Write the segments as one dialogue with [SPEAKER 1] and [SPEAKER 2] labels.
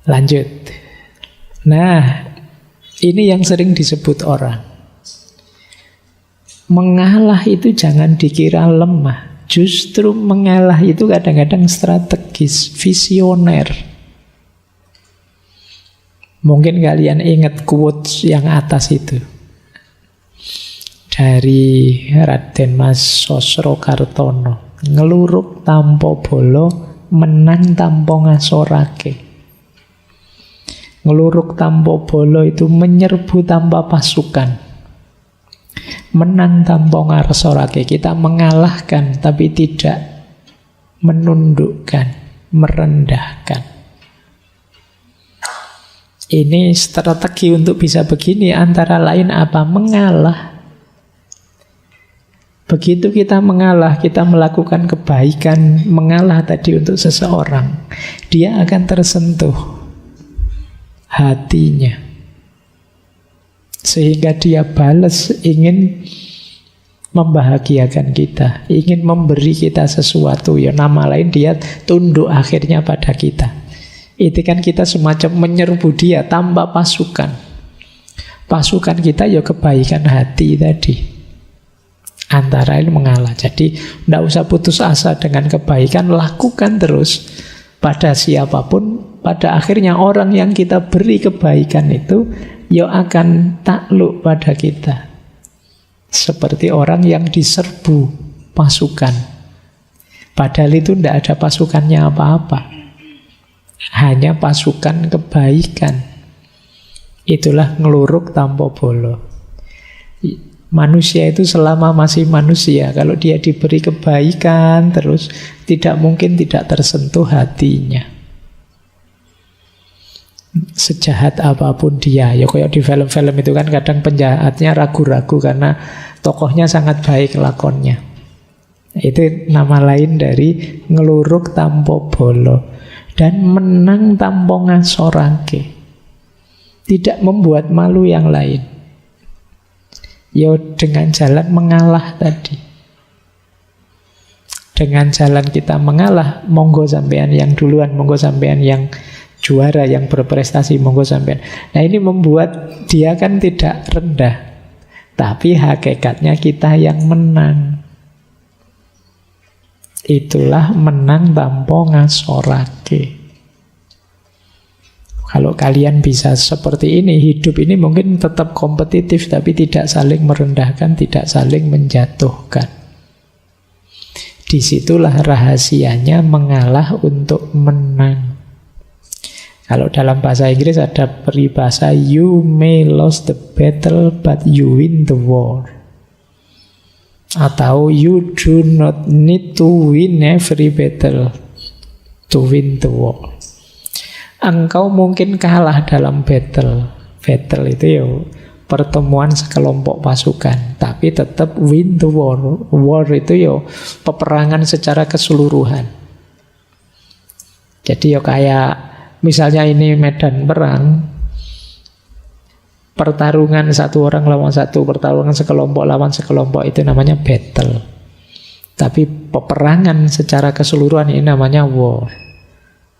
[SPEAKER 1] Lanjut. Nah, ini yang sering disebut orang. Mengalah itu jangan dikira lemah. Justru mengalah itu kadang-kadang strategis, visioner. Mungkin kalian ingat quotes yang atas itu dari Raden Mas Sosrokartono. Ngeluruk tanpa bolo, menang tanpa ngasorake. Ngeluruk tanpa bolo itu menyerbu tanpa pasukan. Menang tanpa ngasorake. Kita mengalahkan tapi tidak menundukkan, merendahkan. Ini strategi untuk bisa begini antara lain apa? Mengalah. Begitu kita mengalah, kita melakukan kebaikan, mengalah tadi untuk seseorang, dia akan tersentuh hatinya, sehingga dia balas ingin membahagiakan kita, ingin memberi kita sesuatu. Ya nama lain dia tunduk akhirnya pada kita. Itu kan kita semacam menyerbu dia tanpa pasukan. Pasukan kita ya kebaikan hati tadi. Antara lain mengalah. Jadi tidak usah putus asa dengan kebaikan, lakukan terus pada siapapun. Pada akhirnya orang yang kita beri kebaikan itu ya akan takluk pada kita. Seperti orang yang diserbu pasukan. Padahal itu tidak ada pasukannya apa-apa. Hanya pasukan kebaikan. Itulah ngeluruk tanpa bolo. Manusia itu selama masih manusia, kalau dia diberi kebaikan terus, tidak mungkin tidak tersentuh hatinya. Sejahat apapun dia, ya kayak di film-film itu kan kadang penjahatnya ragu-ragu karena tokohnya sangat baik lakonnya. Itu nama lain dari ngeluruk tanpa bolo. Dan menang tanpa ngasorake. Tidak membuat malu yang lain. Ya dengan jalan mengalah tadi. Dengan jalan kita mengalah, monggo sampean yang duluan, monggo sampean yang juara, yang berprestasi, monggo sampean. Nah ini membuat dia kan tidak rendah, tapi hakikatnya kita yang menang. Itulah menang tanpa ngasorake. Kalau kalian bisa seperti ini, hidup ini mungkin tetap kompetitif, tapi tidak saling merendahkan, tidak saling menjatuhkan. Disitulah rahasianya mengalah untuk menang. Kalau dalam bahasa Inggris ada peribahasa, you may lose the battle, but you win the war. Atau you do not need to win every battle to win the war. Engkau mungkin kalah dalam battle. Battle itu ya pertemuan sekelompok pasukan, tapi tetap win the war. War itu ya peperangan secara keseluruhan. Jadi ya kayak misalnya ini medan perang, pertarungan satu orang lawan satu, pertarungan sekelompok lawan sekelompok, itu namanya battle. Tapi peperangan secara keseluruhan ini namanya war.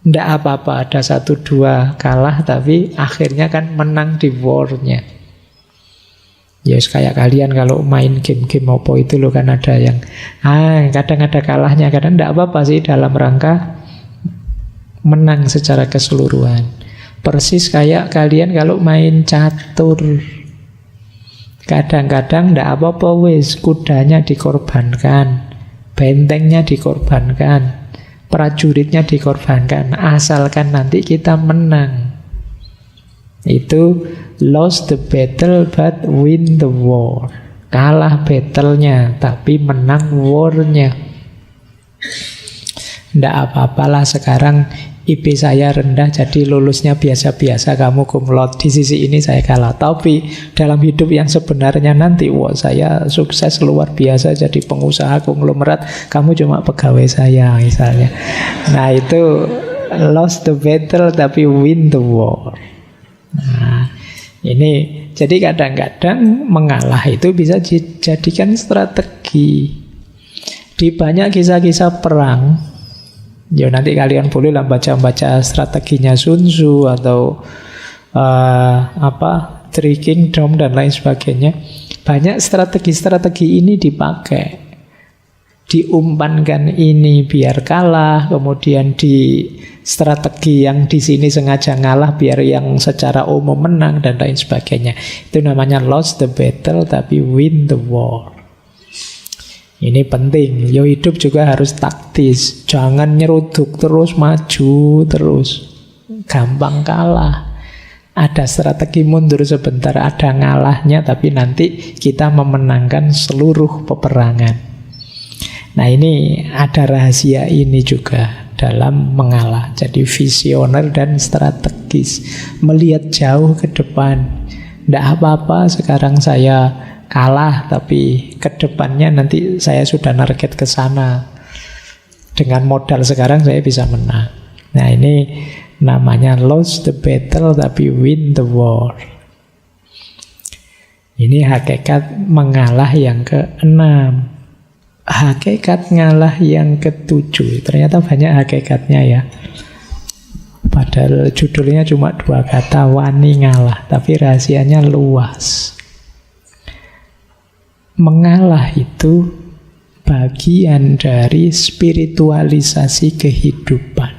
[SPEAKER 1] Tidak apa-apa ada 1-2 kalah, tapi akhirnya kan menang di war-nya. Ya kayak kalian kalau main game-game apa itu loh, kan ada yang kadang ada kalahnya, kadang tidak apa-apa sih, dalam rangka menang secara keseluruhan. Persis kayak kalian kalau main catur, kadang-kadang tidak apa-apa wis, kudanya dikorbankan, bentengnya dikorbankan, prajuritnya dikorbankan, asalkan nanti kita menang. Itu lost the battle but win the war. Kalah battle-nya tapi menang war-nya. Tidak apa-apalah sekarang IP saya rendah jadi lulusnya biasa-biasa, kamu cum laude, di sisi ini saya kalah. Tapi dalam hidup yang sebenarnya nanti, wah saya sukses luar biasa jadi pengusaha konglomerat, kamu cuma pegawai saya misalnya. Nah itu lost the battle tapi win the war. Nah ini jadi kadang-kadang mengalah itu bisa dijadikan strategi. Di banyak kisah-kisah perang Ya nanti kalian bolehlah baca-baca strateginya Sun Tzu atau Three Kingdom dan lain sebagainya. Banyak strategi-strategi ini dipakai. Diumpankan ini biar kalah, kemudian di strategi yang di sini sengaja ngalah biar yang secara umum menang dan lain sebagainya. Itu namanya lost the battle tapi win the war. Ini penting. Yo hidup juga harus taktis. Jangan nyeruduk terus, maju terus. Gampang kalah. Ada strategi mundur sebentar, ada ngalahnya, tapi nanti kita memenangkan seluruh peperangan. Nah ini ada rahasia ini juga dalam mengalah. Jadi visioner dan strategis. Melihat jauh ke depan. Tidak apa-apa sekarang saya kalah, tapi ke depannya nanti saya sudah target ke sana. Dengan modal sekarang saya bisa menang. Nah ini namanya lost the battle tapi win the war. Ini hakikat mengalah yang ke-6. Hakikat ngalah yang ke-7. Ternyata banyak hakikatnya ya. Padahal judulnya cuma 2 kata, wani ngalah, tapi rahasianya luas. Mengalah itu bagian dari spiritualisasi kehidupan.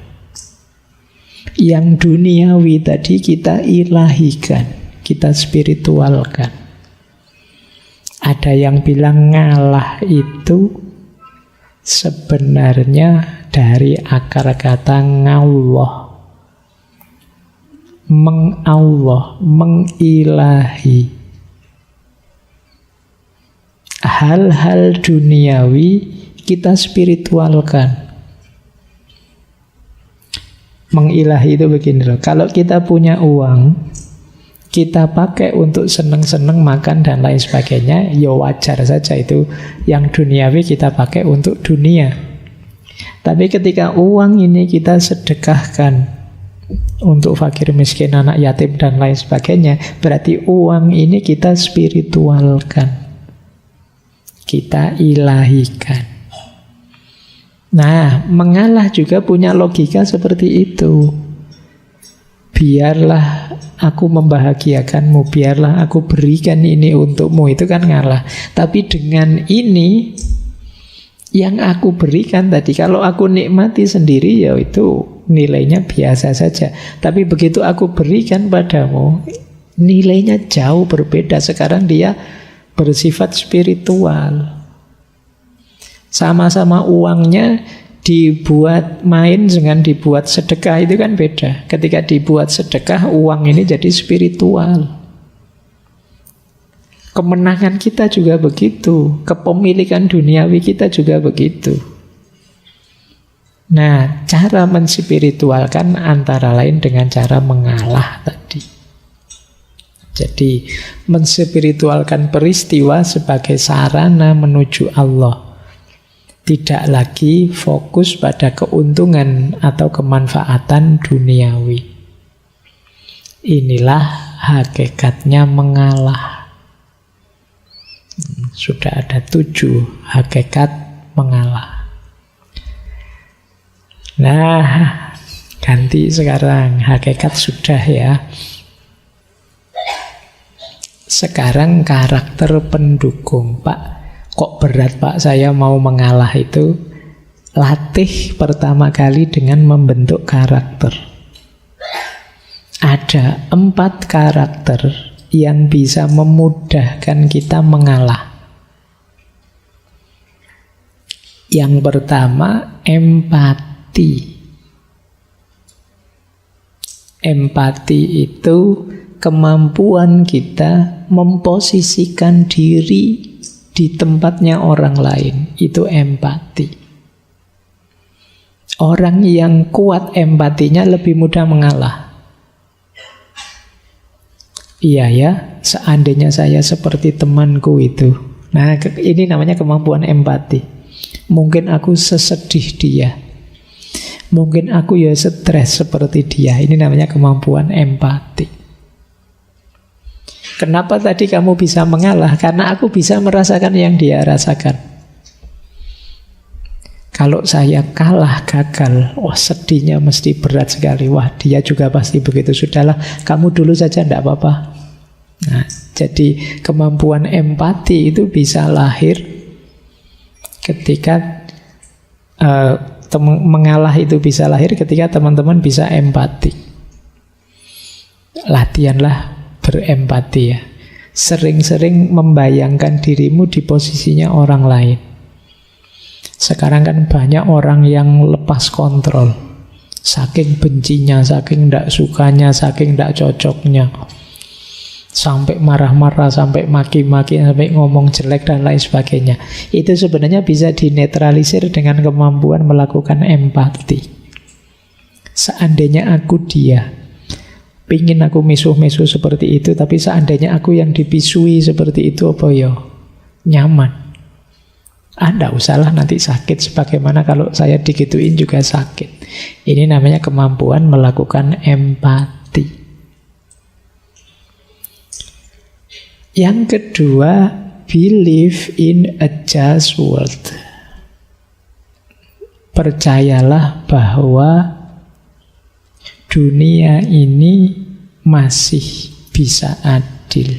[SPEAKER 1] Yang duniawi tadi kita ilahikan, kita spiritualkan. Ada yang bilang ngalah itu sebenarnya dari akar kata ngallah. Mengallah, mengilahi. Hal-hal duniawi kita spiritualkan. Mengilahi itu begini loh. Kalau kita punya uang, kita pakai untuk seneng-seneng makan dan lain sebagainya, ya wajar saja itu. Yang duniawi kita pakai untuk dunia. Tapi ketika uang ini kita sedekahkan untuk fakir miskin, anak yatim dan lain sebagainya, berarti uang ini kita spiritualkan. Kita ilahikan. Nah, mengalah juga punya logika seperti itu. Biarlah aku membahagiakanmu, biarlah aku berikan ini untukmu, itu kan ngalah. Tapi dengan ini yang aku berikan tadi, kalau aku nikmati sendiri ya itu nilainya biasa saja. Tapi begitu aku berikan padamu, nilainya jauh berbeda. Sekarang dia bersifat spiritual. Sama-sama uangnya dibuat main dengan dibuat sedekah itu kan beda. Ketika dibuat sedekah, uang ini jadi spiritual. Kemenangan kita juga begitu. Kepemilikan duniawi kita juga begitu. Nah, cara menspiritualkan antara lain dengan cara mengalah tadi. Jadi menspiritualkan peristiwa sebagai sarana menuju Allah. Tidak lagi fokus pada keuntungan atau kemanfaatan duniawi. Inilah hakikatnya mengalah. Sudah ada 7 hakikat mengalah. Nah, ganti sekarang. Hakikat sudah ya. Sekarang karakter pendukung, Pak. Kok berat Pak saya mau mengalah itu? Latih pertama kali dengan membentuk karakter. Ada 4 karakter yang bisa memudahkan kita mengalah. Yang pertama, empati. Empati itu kemampuan kita memposisikan diri di tempatnya orang lain. Itu empati. Orang yang kuat empatinya lebih mudah mengalah. Iya ya, seandainya saya seperti temanku itu. Nah, ini namanya kemampuan empati. Mungkin aku sesedih dia. Mungkin aku ya stres seperti dia. Ini namanya kemampuan empati. Kenapa tadi kamu bisa mengalah? Karena aku bisa merasakan yang dia rasakan. Kalau saya kalah, gagal, wah sedihnya mesti berat sekali. Wah dia juga pasti begitu. Sudahlah, kamu dulu saja, tidak apa-apa. Nah, jadi kemampuan empati itu bisa lahir ketika mengalah itu bisa lahir ketika teman-teman bisa empati. Latihanlah berempati ya. Sering-sering membayangkan dirimu di posisinya orang lain. Sekarang kan banyak orang yang lepas kontrol. Saking bencinya, saking tidak sukanya, saking tidak cocoknya. Sampai marah-marah, sampai maki-maki, sampai ngomong jelek dan lain sebagainya. Itu sebenarnya bisa dinetralisir dengan kemampuan melakukan empati. Seandainya aku dia, pingin aku misuh-misuh seperti itu, tapi seandainya aku yang dipisui seperti itu, apa ya? Nyaman. Tidak usahlah nanti sakit. Sebagaimana kalau saya digituin juga sakit. Ini namanya kemampuan melakukan empati. Yang kedua, believe in a just world. Percayalah bahwa dunia ini masih bisa adil.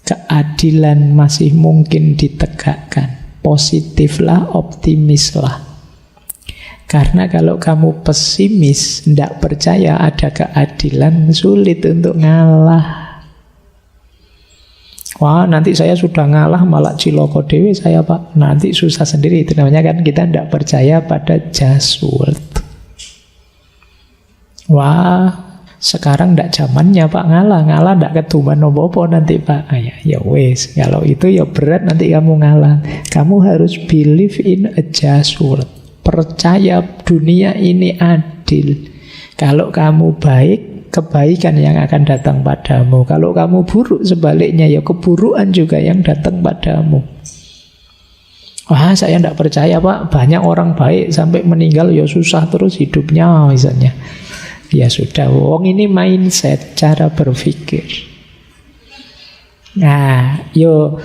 [SPEAKER 1] Keadilan masih mungkin ditegakkan. Positiflah, optimislah. Karena kalau kamu pesimis, tidak percaya ada keadilan, sulit untuk ngalah. Wah, nanti saya sudah ngalah malah ciloko dewe saya pak. Nanti susah sendiri. Itu namanya kan kita tidak percaya pada just world. Wah, sekarang tidak zamannya pak ngalah tidak ketuman nopo-nopo nanti pak. Ya wes, kalau itu ya berat nanti kamu ngalah. Kamu harus believe in a just world. Percaya dunia ini adil. Kalau kamu baik, kebaikan yang akan datang padamu. Kalau kamu buruk, sebaliknya ya keburukan juga yang datang padamu. Wah, saya tidak percaya pak, banyak orang baik sampai meninggal ya susah terus hidupnya misalnya. Ya sudah, wong ini mindset, cara berpikir. Nah, yo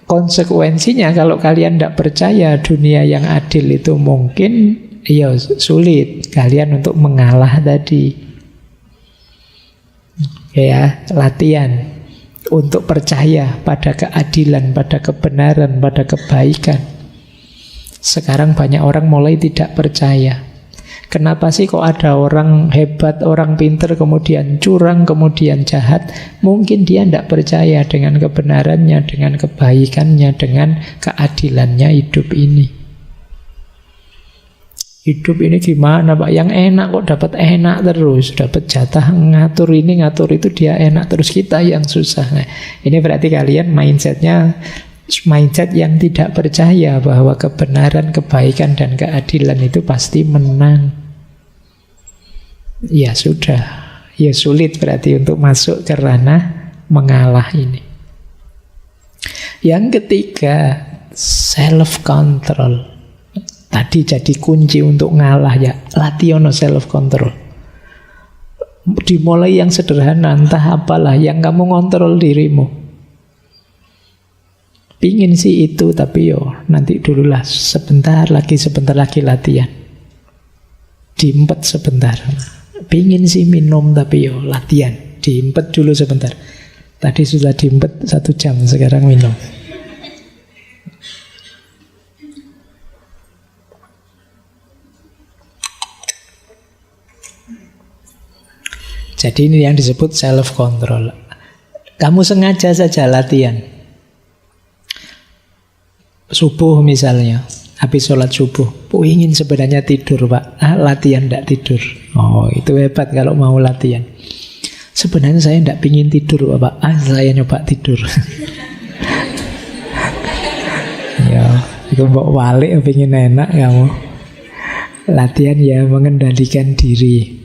[SPEAKER 1] konsekuensinya kalau kalian tidak percaya dunia yang adil itu mungkin, ya sulit kalian untuk mengalah tadi. Ya, latihan untuk percaya pada keadilan, pada kebenaran, pada kebaikan. Sekarang banyak orang mulai tidak percaya. Kenapa sih kok ada orang hebat, orang pinter, kemudian curang, kemudian jahat? Mungkin dia tidak percaya dengan kebenarannya, dengan kebaikannya, dengan keadilannya hidup ini. Hidup ini gimana pak? Yang enak kok dapat enak terus, dapat jatah ngatur ini, ngatur itu, dia enak terus, kita yang susah. Nah, ini berarti kalian mindsetnya mindset yang tidak percaya bahwa kebenaran, kebaikan, dan keadilan itu pasti menang. Ya sudah, ya sulit berarti untuk masuk ke ranah mengalah ini. Yang ketiga, self-control. Tadi jadi kunci untuk ngalah ya, latih self-control. Dimulai yang sederhana, entah apalah yang kamu ngontrol dirimu. Pingin sih itu, tapi nanti dululah, sebentar lagi latihan. Diempet sebentar. Pingin sih minum, tapi latihan. Diempet dulu sebentar. Tadi sudah diempet 1 jam, sekarang minum. Jadi ini yang disebut self-control. Kamu sengaja saja latihan. Subuh misalnya, habis sholat subuh, ingin sebenarnya tidur pak, latihan tidak tidur. Oh itu hebat kalau mau latihan. Sebenarnya saya tidak pingin tidur pak, saya nyoba tidur. Ya, itu mbok walik pingin enak kamu. Latihan ya mengendalikan diri.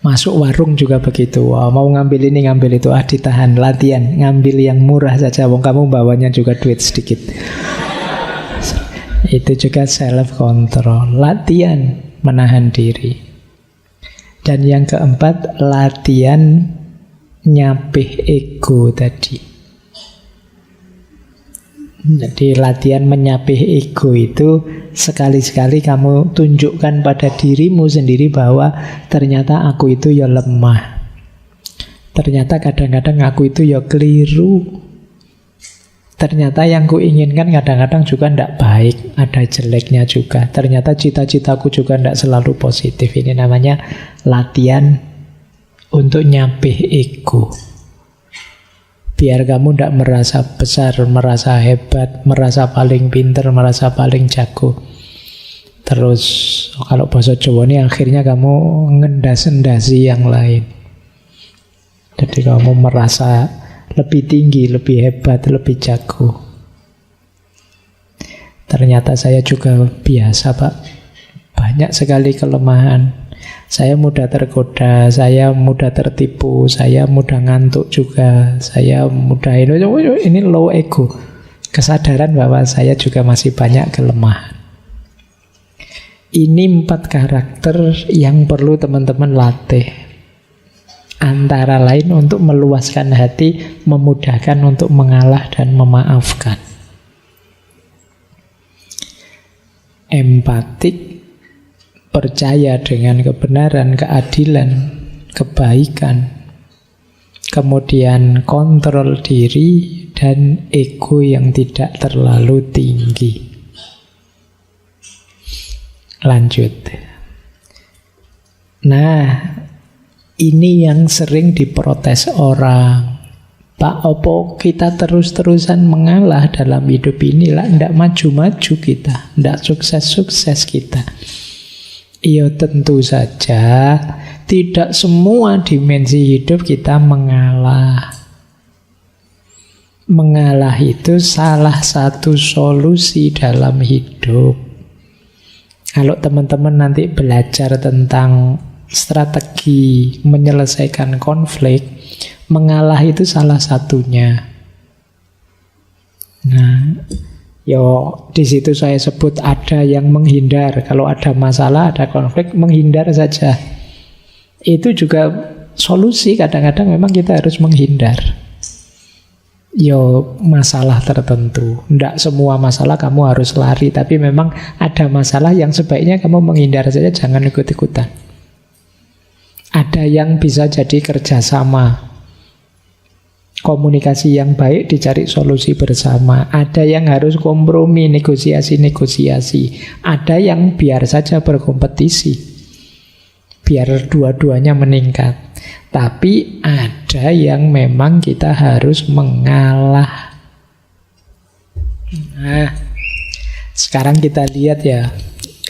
[SPEAKER 1] Masuk warung juga begitu. Mau ngambil ini ngambil itu, ditahan, latihan. Ngambil yang murah saja, wong kamu bawanya juga duit sedikit. Itu juga self-control. Latihan menahan diri. Dan yang keempat, latihan nyapih ego tadi. Jadi latihan menyapih ego itu sekali-sekali kamu tunjukkan pada dirimu sendiri bahwa ternyata aku itu ya lemah. Ternyata kadang-kadang aku itu ya keliru. Ternyata yang kuinginkan kadang-kadang juga tidak baik, ada jeleknya juga. Ternyata cita-citaku juga tidak selalu positif. Ini namanya latihan untuk nyapih ego. Biar kamu tidak merasa besar, merasa hebat, merasa paling pinter, merasa paling jago. Terus kalau bahasa Jawa ini akhirnya kamu ngendas-endasi yang lain. Jadi kamu merasa lebih tinggi, lebih hebat, lebih jago. Ternyata saya juga biasa, Pak. Banyak sekali kelemahan. Saya mudah tergoda, saya mudah tertipu, saya mudah ngantuk juga, saya mudah ini low ego. Kesadaran bahwa saya juga masih banyak kelemahan. Ini 4 karakter yang perlu teman-teman latih. Antara lain untuk meluaskan hati, memudahkan untuk mengalah dan memaafkan. Empatik, percaya dengan kebenaran, keadilan, kebaikan. Kemudian kontrol diri dan ego yang tidak terlalu tinggi. Lanjut. Nah, ini yang sering diprotes orang. Pak, opo kita terus-terusan mengalah dalam hidup ini lah, ndak maju-maju kita, ndak sukses-sukses kita. Iya, tentu saja tidak semua dimensi hidup kita mengalah. Mengalah itu salah satu solusi dalam hidup. Kalau teman-teman nanti belajar tentang strategi menyelesaikan konflik, mengalah itu salah satunya. Nah, di situ saya sebut ada yang menghindar. Kalau ada masalah, ada konflik, menghindar saja. Itu juga solusi. Kadang-kadang memang kita harus menghindar. Masalah tertentu. Tidak semua masalah kamu harus lari, tapi memang ada masalah yang sebaiknya kamu menghindar saja, jangan ikut-ikutan. Ada yang bisa jadi kerjasama. Komunikasi yang baik, dicari solusi bersama. Ada yang harus kompromi, negosiasi-negosiasi. Ada yang biar saja berkompetisi, biar dua-duanya meningkat. Tapi ada yang memang kita harus mengalah. Nah, sekarang kita lihat ya,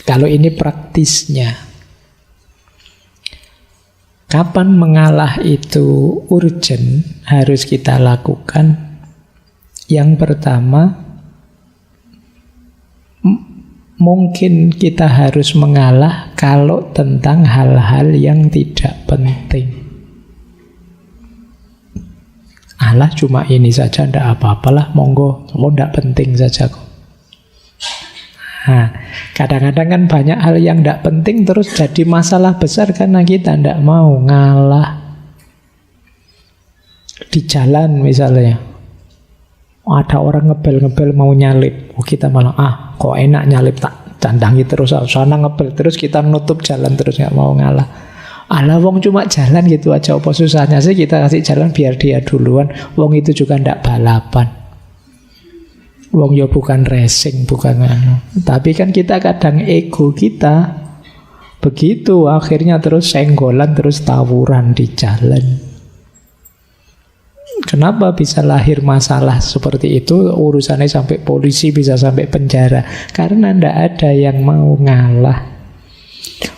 [SPEAKER 1] kalau ini praktisnya. Kapan mengalah itu urgent, harus kita lakukan. Yang pertama, mungkin kita harus mengalah kalau tentang hal-hal yang tidak penting. Alah, cuma ini saja, tidak apa-apalah, monggo, tidak penting saja kok. Nah, kadang-kadang kan banyak hal yang tidak penting terus jadi masalah besar karena kita tidak mau ngalah. Di jalan misalnya, ada orang ngebel-ngebel mau nyalip, kita malah kok enak nyalip, tak candangi terus, sana ngebel terus, kita nutup jalan terus, nggak mau ngalah. Alah, wong cuma jalan gitu aja, apa susahnya sih kita kasih jalan biar dia duluan, wong itu juga tidak balapan. Wong ya bukan racing, bukan Tapi kan kita kadang ego kita begitu, akhirnya terus senggolan, terus tawuran di jalan. Kenapa bisa lahir masalah seperti itu? Urusannya sampai polisi, bisa sampai penjara. Karena ndak ada yang mau ngalah.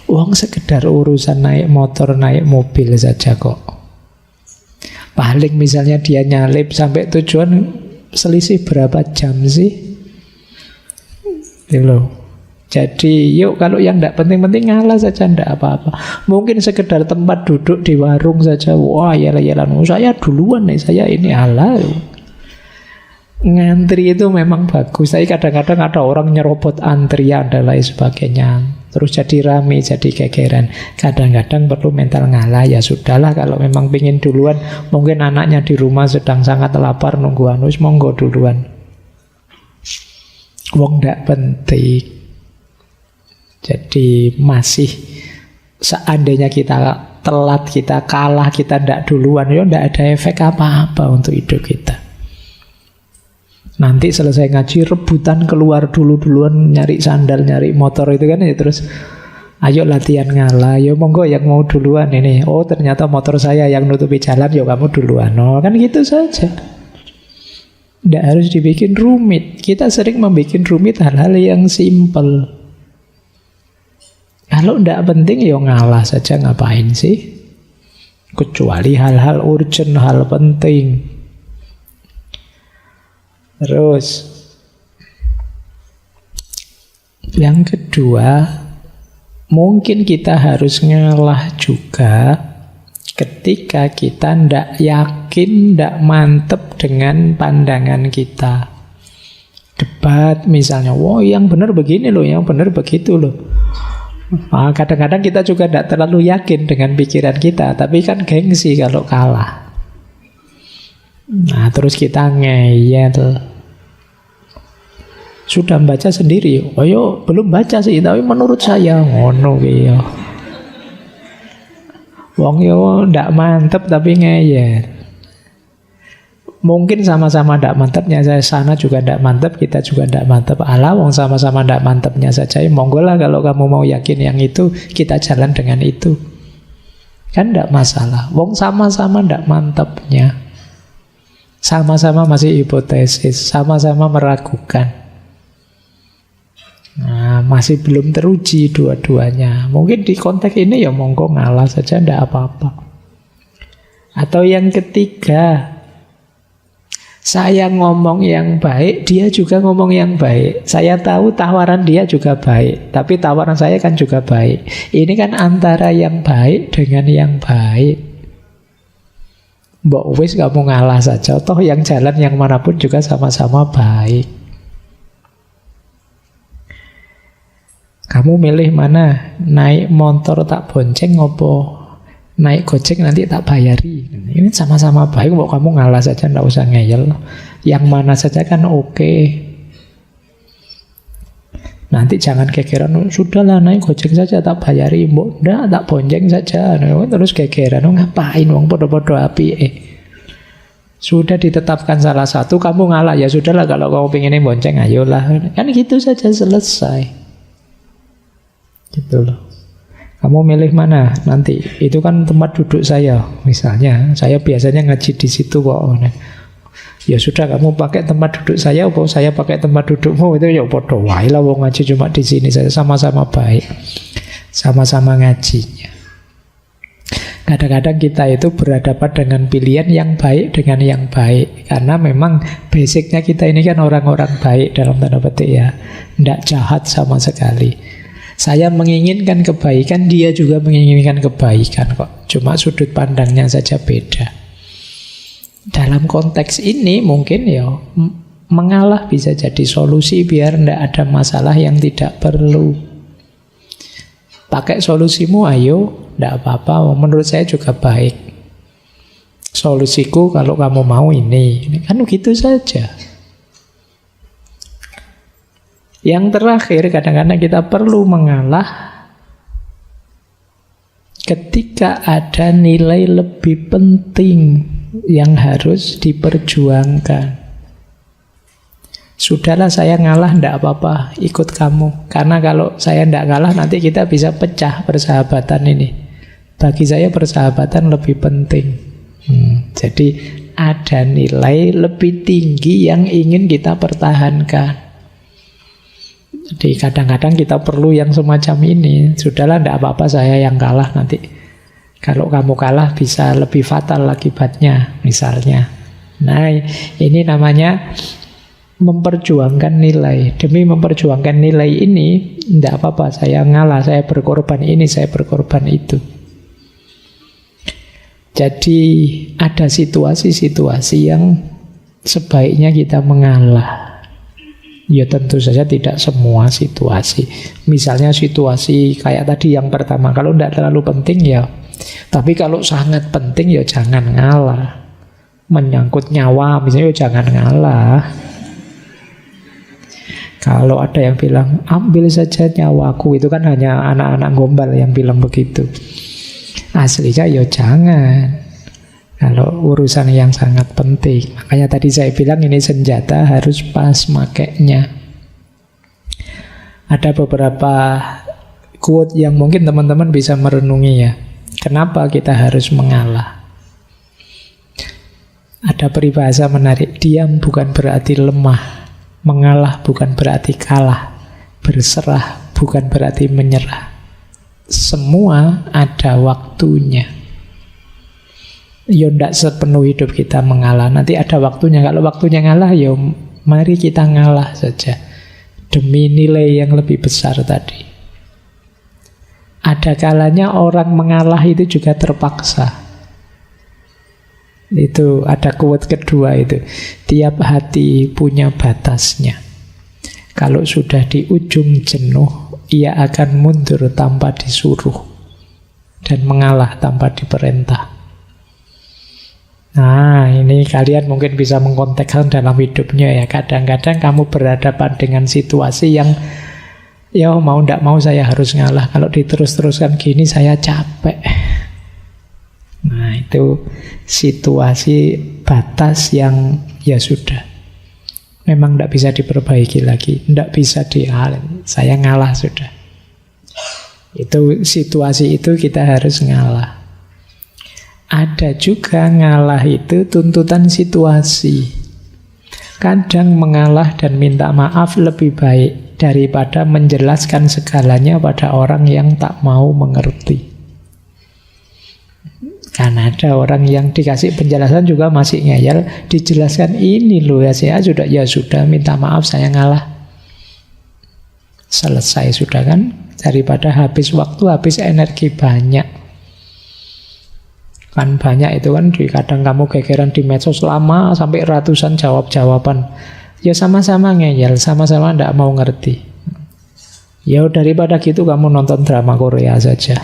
[SPEAKER 1] Wong sekedar urusan naik motor, naik mobil saja kok. Paling misalnya dia nyalip sampai tujuan, selisih berapa jam sih? Jadi yuk, kalau yang tidak penting-penting ngalah saja, tidak apa-apa. Mungkin sekedar tempat duduk di warung saja, wah yalah-yalah, saya duluan nih, saya ini alah. Ngantri itu memang bagus, tapi kadang-kadang ada orang nyerobot antrian dan lain sebagainya, terus jadi rame, jadi gegeran. Kadang-kadang perlu mental ngalah, ya sudahlah, kalau memang pingin duluan, mungkin anaknya di rumah sedang sangat lapar nunggu anus, monggo duluan. Wong ndak penting. Jadi masih seandainya kita telat, kita kalah, kita ndak duluan, ya ndak ada efek apa-apa untuk hidup kita. Nanti selesai ngaji rebutan keluar duluan nyari sandal, nyari motor itu kan ya, terus ayo latihan ngalah, yo monggo yang mau duluan ini. Oh ternyata motor saya yang nutupi jalan, yo kamu duluan. Oh kan gitu saja. Nggak harus dibikin rumit. Kita sering membuat rumit hal-hal yang simpel. Kalau nggak penting ya ngalah saja, ngapain sih? Kecuali hal-hal urgent, hal penting. Terus yang kedua, mungkin kita harus ngalah juga ketika kita ndak yakin, ndak mantep dengan pandangan kita. Debat misalnya, wah yang benar begini loh, yang benar begitu loh. Nah, kadang-kadang kita juga tidak terlalu yakin dengan pikiran kita, tapi kan gengsi kalau kalah. Nah, terus kita ngeyel. Sudah membaca sendiri, oh yo belum baca sih, tapi menurut saya ngono ya. Wong yo ndak mantep tapi ngeyel. Mungkin sama-sama ndak mantepnya, saya sana juga ndak mantep, kita juga ndak mantep. Alah, wong sama-sama ndak mantepnya saja. Monggo lah kalau kamu mau yakin yang itu, kita jalan dengan itu. Kan ndak masalah. Wong sama-sama ndak mantepnya. Sama-sama masih hipotesis, sama-sama meragukan. Nah, masih belum teruji dua-duanya. Mungkin di konteks ini ya monggo ngalah saja, ndak apa-apa. Atau yang ketiga, saya ngomong yang baik, dia juga ngomong yang baik. Saya tahu tawaran dia juga baik, tapi tawaran saya kan juga baik. Ini kan antara yang baik dengan yang baik. Mbok wis kamu ngalah saja, toh yang jalan yang manapun juga sama-sama baik. Kamu milih mana? Naik motor tak bonceng ngopo? Naik gojek nanti tak bayari. Ini sama-sama baik, kok kamu ngalah saja, nggak usah ngeyel. Yang mana saja kan oke. Nanti jangan kegeran, sudahlah naik gojek saja tak bayari, mbok ndak tak bonceng saja. Terus kegeran, ngapain wong podo-podo api. Sudah ditetapkan salah satu, kamu ngalah, ya sudahlah kalau kamu pengen bonceng, ayolah. Kan gitu saja selesai. Gitu loh. Kamu milih mana nanti? Itu kan tempat duduk saya, misalnya. Saya biasanya ngaji di situ kok. Ya sudah, kamu pakai tempat duduk saya, atau saya pakai tempat dudukmu, itu ya podo wae lah, wong ngaji cuma di sini. Saya sama-sama baik, sama-sama ngajinya. Kadang-kadang kita itu berhadapan dengan pilihan yang baik dengan yang baik, karena memang basicnya kita ini kan orang-orang baik dalam tanda petik ya, tidak jahat sama sekali. Saya menginginkan kebaikan, dia juga menginginkan kebaikan kok. Cuma sudut pandangnya saja beda. Dalam konteks ini mungkin ya mengalah bisa jadi solusi biar tidak ada masalah yang tidak perlu. Pakai solusimu, ayo, tidak apa-apa. Menurut saya juga baik. Solusiku kalau kamu mau ini kan gitu saja. Yang terakhir, kadang-kadang kita perlu mengalah ketika ada nilai lebih penting yang harus diperjuangkan. Sudahlah saya ngalah, ndak apa-apa, ikut kamu. Karena kalau saya ndak ngalah, nanti kita bisa pecah persahabatan ini. Bagi saya persahabatan lebih penting. Jadi ada nilai lebih tinggi yang ingin kita pertahankan. Jadi kadang-kadang kita perlu yang semacam ini. Sudahlah, tidak apa-apa saya yang kalah nanti. Kalau kamu kalah bisa lebih fatal akibatnya, misalnya. Nah, ini namanya memperjuangkan nilai. Demi memperjuangkan nilai ini, tidak apa-apa saya ngalah, saya berkorban ini, saya berkorban itu. Jadi ada situasi-situasi yang sebaiknya kita mengalah. Ya tentu saja tidak semua situasi. Misalnya situasi kayak tadi yang pertama, kalau tidak terlalu penting ya. Tapi kalau sangat penting ya jangan ngalah. Menyangkut nyawa misalnya ya jangan ngalah. Kalau ada yang bilang ambil saja nyawaku, itu kan hanya anak-anak gombal yang bilang begitu. Aslinya ya jangan. Kalau urusan yang sangat penting. Makanya tadi saya bilang ini senjata harus pas makainya. Ada beberapa quote yang mungkin teman-teman bisa merenungi ya. Kenapa kita harus mengalah? Ada peribahasa menarik, diam bukan berarti lemah, mengalah bukan berarti kalah, berserah bukan berarti menyerah. Semua ada waktunya. Ya ndak sepenuh hidup kita mengalah, nanti ada waktunya. Kalau waktunya ngalah, ya mari kita ngalah saja demi nilai yang lebih besar tadi. Ada kalanya orang mengalah itu juga terpaksa. Itu ada quote kedua itu. Tiap hati punya batasnya. Kalau sudah di ujung jenuh, ia akan mundur tanpa disuruh dan mengalah tanpa diperintah. Nah, ini kalian mungkin bisa mengkontekskan dalam hidupnya ya. Kadang-kadang kamu berhadapan dengan situasi yang ya mau ndak mau saya harus ngalah. Kalau diterus-teruskan gini saya capek. Nah, itu situasi batas yang ya sudah, memang tidak bisa diperbaiki lagi, tidak bisa dihalin. Saya ngalah sudah. Itu situasi itu kita harus ngalah. Ada juga ngalah itu tuntutan situasi. Kadang mengalah dan minta maaf lebih baik daripada menjelaskan segalanya pada orang yang tak mau mengerti. Karena ada orang yang dikasih penjelasan juga masih ngeyel, dijelaskan ini loh ya, saya sudah minta maaf, saya ngalah. Selesai sudah kan, daripada habis waktu, habis energi banyak. Kan banyak itu kan, kadang kamu gegeran di medsos lama sampai ratusan jawab-jawaban. Ya sama-sama ngeyel, sama-sama tidak mau ngerti. Ya daripada gitu kamu nonton drama Korea saja.